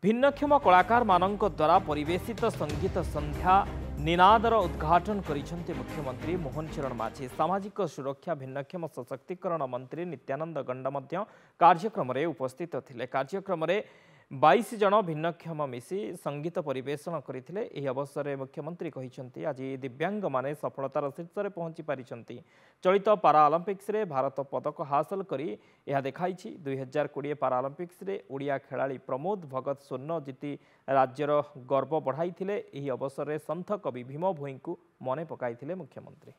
भिन्नक्षम कलाकार मानक द्वारा परिवेशित संगीत संध्या निनादर उद्घाटन करिसेंति मुख्यमंत्री मोहन चरण माझी। सामाजिक सुरक्षा भिन्नक्षम सशक्तिकरण मंत्री नित्यानंद गंड मध्य कार्यक्रम रे उपस्थित थिले। कार्यक्रम रे 22 जन भिन्नक्षम मिसी संगीत परिवेषण करथिले। एही अवसर में मुख्यमंत्री कहिसेंति आज दिव्यांग माने सफलतार शीर्ष रे पहुंची पारिसेंति। चलित पाराअलिम्पिक्स रे भारत पदक हासिल करी यह देखाइछि। 2020 पाराअलिम्पिक्स रे ओडिया खेलाड़ी प्रमोद भगत स्वर्ण जीति राज्यर गर्व बढ़ाइथिले। एही अवसर में संत कवि भीम भोई को मने पकाइथिले मुख्यमंत्री।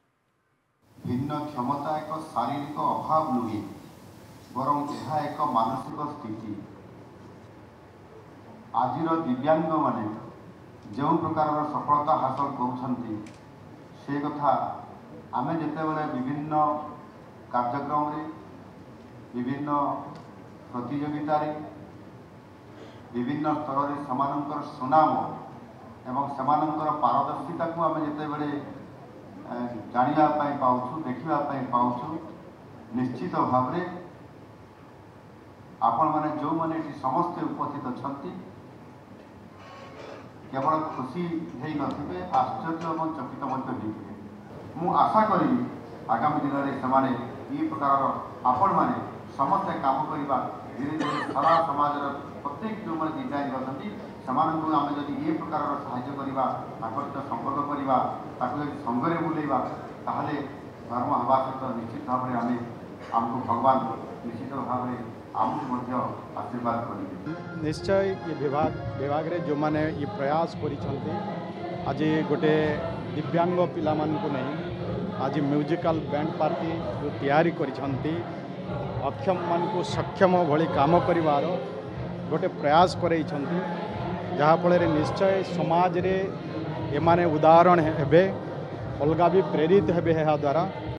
भिन्न क्षमता एक शारीरिक अभाव नुहे बरं यह एक मानसिक स्थिति। आजिर दिव्यांग माने जो प्रकार सफलता हासिल करुछंती से कथा आमे जेतेबेले विभिन्न कार्यक्रम रे विभिन्न प्रतियोगिता रे विभिन्न स्तर रे समानंकर सुनाम एवं समानंकर पारदर्शिता को आमे जेतेबेले जानिया पाई पाउछु देखिबा पाई पाउछु निश्चित भाव रे आपण माने जो माने समस्त उपस्थित अछंती केवल खुशी हेई नथिबे आश्चर्य और चकित मध्य होइबे। मु आशा करी आगामी दिन में समाने ई प्रकार आपण माने समस्त काम करिबा धीरे धीरे सारा समाज प्रत्येक जो माने डिजाइन करथि समानंकु आमे जदि ई प्रकार सहायता करिबा आकर्षित संपर्क करिबा ताकु जदि संगरे बुलेइबा ताहले धर्म हवा सहित निश्चित भाव में आमे हमको भगवान निश्चित भाव में आमको मध्य आशीर्वाद करेंगे। निश्चय ये विभाग रे जो माने ये प्रयास करिसंती आज गोटे दिव्यांग पिला मान को नहीं आज म्यूजिकल बैंड पार्टी जो तैयारी करिसंती अक्षम मान को सक्षम भली काम करिवार गोटे प्रयास करैछंती जहाँ फल निश्चय समाज रे एमाने उदाहरण हेबे अलगा भी प्रेरित हेबे द्वारा।